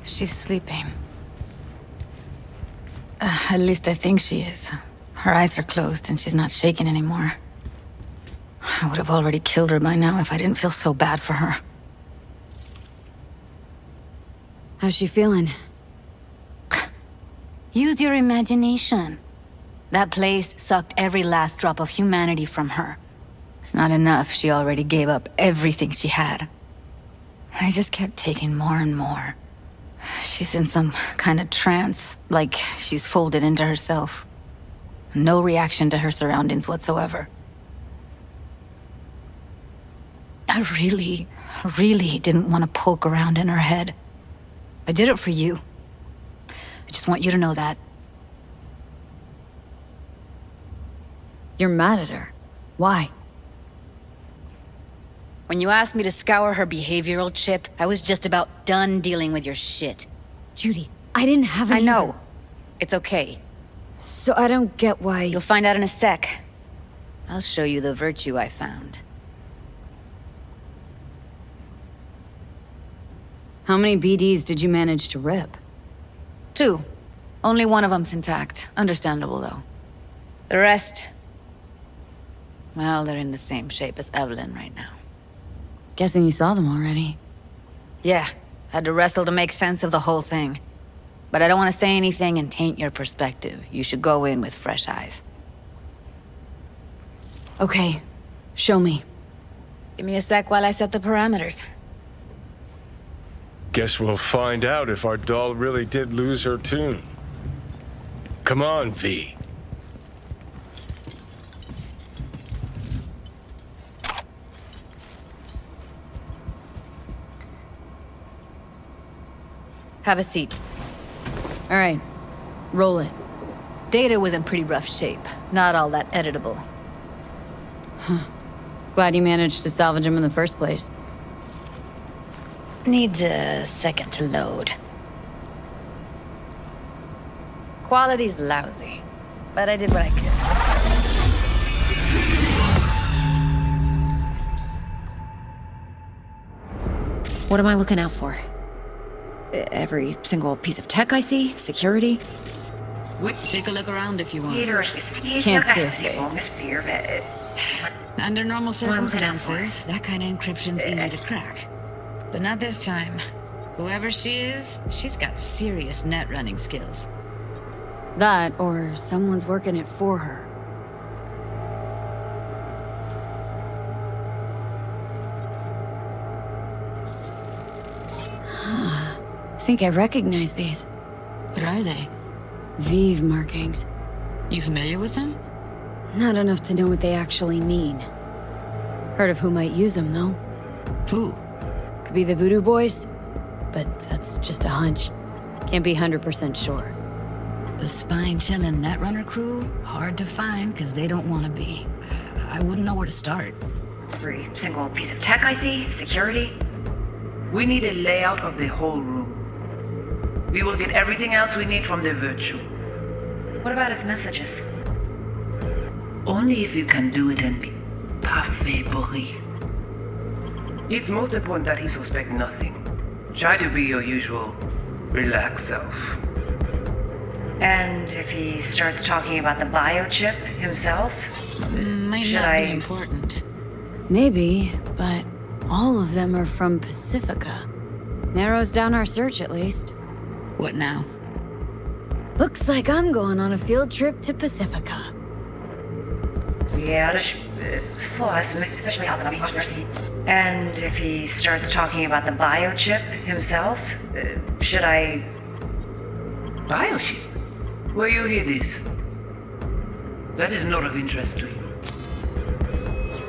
She's sleeping. At least I think she is. Her eyes are closed and she's not shaking anymore. I would have already killed her by now if I didn't feel so bad for her. How's she feeling? Use your imagination. That place sucked every last drop of humanity from her. It's not enough, she already gave up everything she had. I just kept taking more and more. She's in some kind of trance, like she's folded into herself. No reaction to her surroundings whatsoever. I really didn't want to poke around in her head. I did it for you. I just want you to know that. You're mad at her. Why? When you asked me to scour her behavioral chip, I was just about done dealing with your shit. Judy, I didn't have any... I know. It's okay. So I don't get why... You'll find out in a sec. I'll show you the virtue I found. How many BDs did you manage to rip? 2. Only one of them's intact. Understandable, though. The rest... well, they're in the same shape as Evelyn right now. Guessing you saw them already. Yeah, had to wrestle to make sense of the whole thing. But I don't want to say anything and taint your perspective. You should go in with fresh eyes. Okay, show me. Give me a sec while I set the parameters. Guess we'll find out if our doll really did lose her tune. Come on, V. Have a seat. All right, roll it. Data was in pretty rough shape. Not all that editable. Glad you managed to salvage him in the first place. Needs a second to load. Quality's lousy, but I did what I could. What am I looking out for? Every single piece of tech I see? Security? Take a look around if you want. Can't see his face. Under normal circumstances, that kind of encryption's easy to crack. But not this time. Whoever she is, she's got serious net running skills. That, or someone's working it for her. I think I recognize these. What are they? Vive markings. You familiar with them? Not enough to know what they actually mean. Heard of who might use them, though. Who? Could be the Voodoo Boys, but that's just a hunch. Can't be 100% sure. The spine-chilling Netrunner crew? Hard to find, because they don't want to be. I wouldn't know where to start. Every single piece of tech I see? Security? We need a layout of the whole room. We will get everything else we need from the virtue. What about his messages? Only if you can do it and be parfait bourré. It's most important that he suspect nothing. Try to be your usual, relaxed self. And if he starts talking about the biochip himself? Might Should not I- be important. Maybe, but all of them are from Pacifica. Narrows down our search, at least. What now? Looks like I'm going on a field trip to Pacifica. Yeah, and if he starts talking about the biochip himself, should I... Biochip? Where you hear this? That is not of interest to you.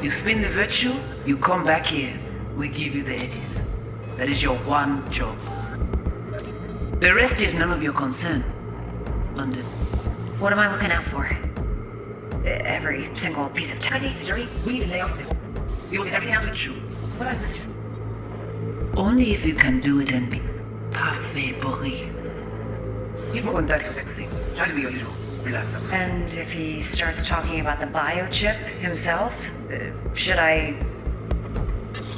You spin the virtue, you come back here. We give you the eddies. That is your one job. The rest is none of your concern. What am I looking out for? Every single piece of tech I see? Security? We need a layout of the... We will get everything else with you. What else messages? Only if you can do it and be parfait bourré. He's more than that suspect thing. Try to be your usual. Relax. And if he starts talking about the biochip himself, should I...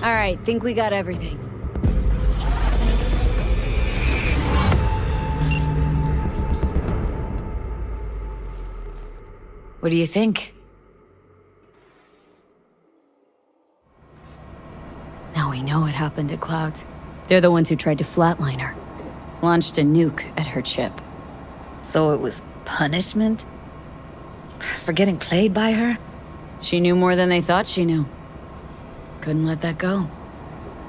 All right, think we got everything. What do you think? Now we know what happened to Clouds. They're the ones who tried to flatline her. Launched a nuke at her chip. So it was punishment? For getting played by her? She knew more than they thought she knew. Couldn't let that go.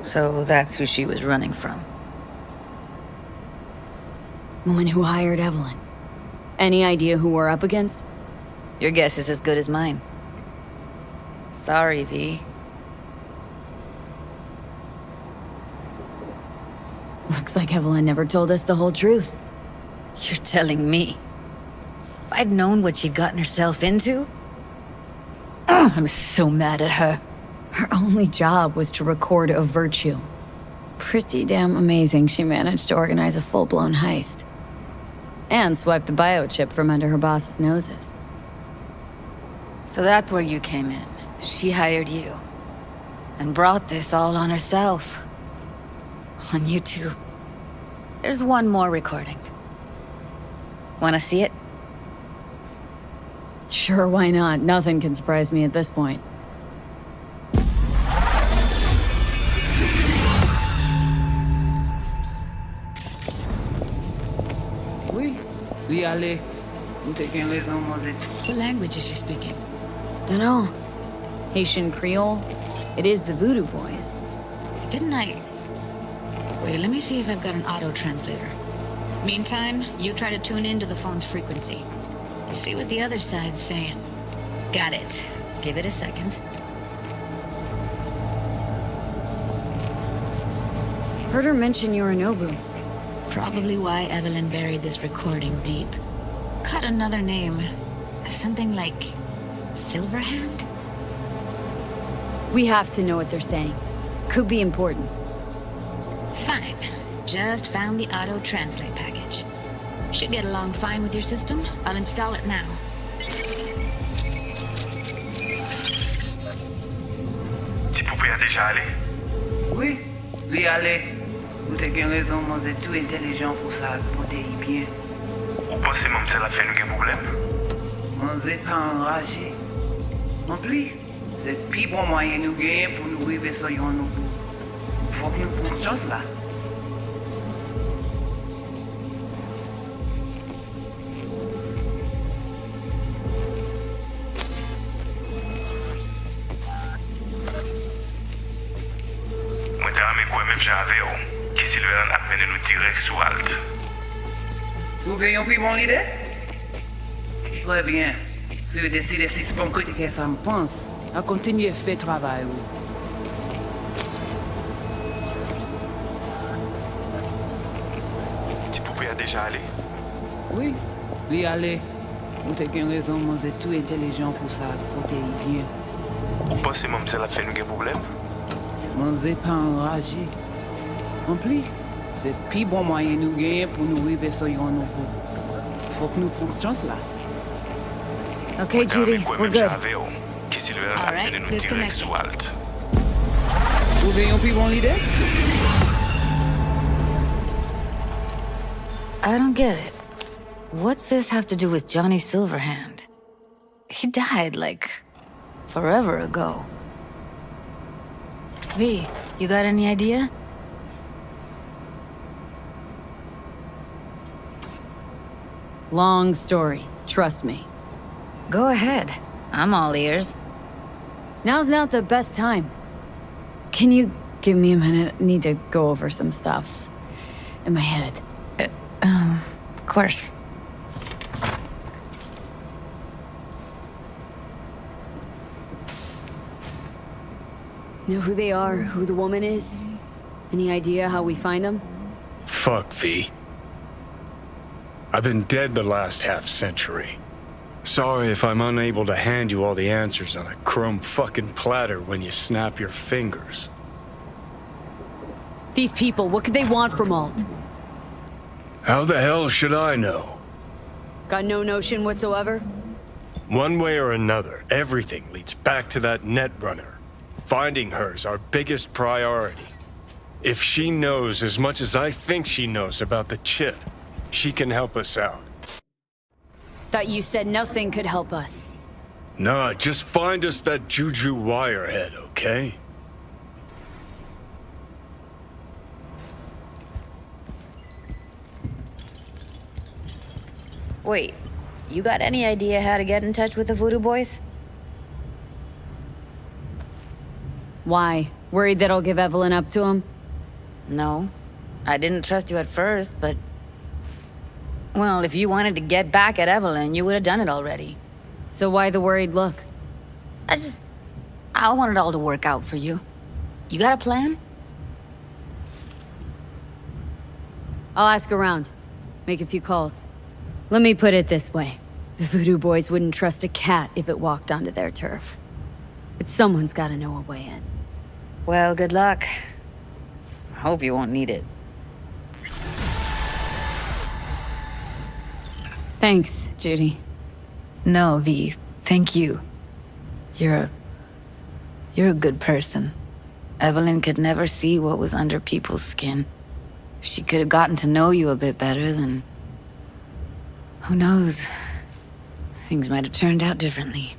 So that's who she was running from. Woman who hired Evelyn. Any idea who we're up against? Your guess is as good as mine. Sorry, V. Looks like Evelyn never told us the whole truth. You're telling me? If I'd known what she'd gotten herself into? I'm so mad at her. Her only job was to record a virtue. Pretty damn amazing she managed to organize a full-blown heist. And swipe the biochip from under her boss's noses. So that's where you came in. She hired you. And brought this all on herself. On you two. There's one more recording. Wanna see it? Sure, why not? Nothing can surprise me at this point. Oui, oui, allez. Vous avez raison, mademoiselle. What language is she speaking? Dunno. Haitian Creole? It is the Voodoo Boys. Didn't I... Wait, let me see if I've got an auto-translator. Meantime, you try to tune into the phone's frequency. See what the other side's saying. Got it. Give it a second. Heard her mention Yorinobu. Probably why Evelyn buried this recording deep. Caught another name. Something like... Silverhand? We have to know what they're saying. Could be important. Fine. Just found the auto-translate package. Should get along fine with your system. I'll install it now. Ti poupée a déjà allé? Oui, oui, allez. Vous avez raison, mademoiselle. Tout intelligent pour ça. Comptez bien. Ou pensez même c'est la fin nous un problème? Mademoiselle pas enragé. Non plus. C'est le plus bon moyen nous gagner pour nous arriver sur yon nouveau. Faut que nous prenions chance là. Qui Sylvain a mené nous direct sous halte. Vous gagnez pris mon idée? Très bien. Si vous décidez si c'est bon côté que ça me pense, à continuer à faire travail. Ti poupée a déjà allé? Oui, oui, allez. Vous avez raison, moi, c'est tout intelligent pour ça. Comptez bien. Ou pensez même c'est la fin nous un problème? Moi, c'est pas enragé. En plus, c'est le plus bon moyen nous gagner pour nous arriver sur yon nouveau. Faut que nous prenions chance là. Okay, Judy, we're good. Qui Sylvain a mené nous direct sous halte. Vous gagnez pris mon idée? I don't get it. What's this have to do with Johnny Silverhand? He died, like, forever ago. V, you got any idea? Long story, trust me. Go ahead. I'm all ears. Now's not the best time. Can you give me a minute? I need to go over some stuff in my head. Of course. Know who they are, who the woman is? Any idea how we find them? Fuck, V. I've been dead the last half-century. Sorry if I'm unable to hand you all the answers on a chrome fucking platter when you snap your fingers. These people, what could they want from Alt? How the hell should I know? Got no notion whatsoever? One way or another, everything leads back to that netrunner. Finding her's our biggest priority. If she knows as much as I think she knows about the chip, she can help us out. Thought you said nothing could help us. Nah, just find us that Juju wirehead, okay? Wait, you got any idea how to get in touch with the Voodoo Boys? Why? Worried that I'll give Evelyn up to him? No. I didn't trust you at first, but... Well, if you wanted to get back at Evelyn, you would have done it already. So why the worried look? I want it all to work out for you. You got a plan? I'll ask around. Make a few calls. Let me put it this way. The Voodoo Boys wouldn't trust a cat if it walked onto their turf. But someone's gotta know a way in. Well, good luck. I hope you won't need it. Thanks, Judy. No, V. Thank you. You're a good person. Evelyn could never see what was under people's skin. If she could have gotten to know you a bit better, then... Who knows? Things might have turned out differently.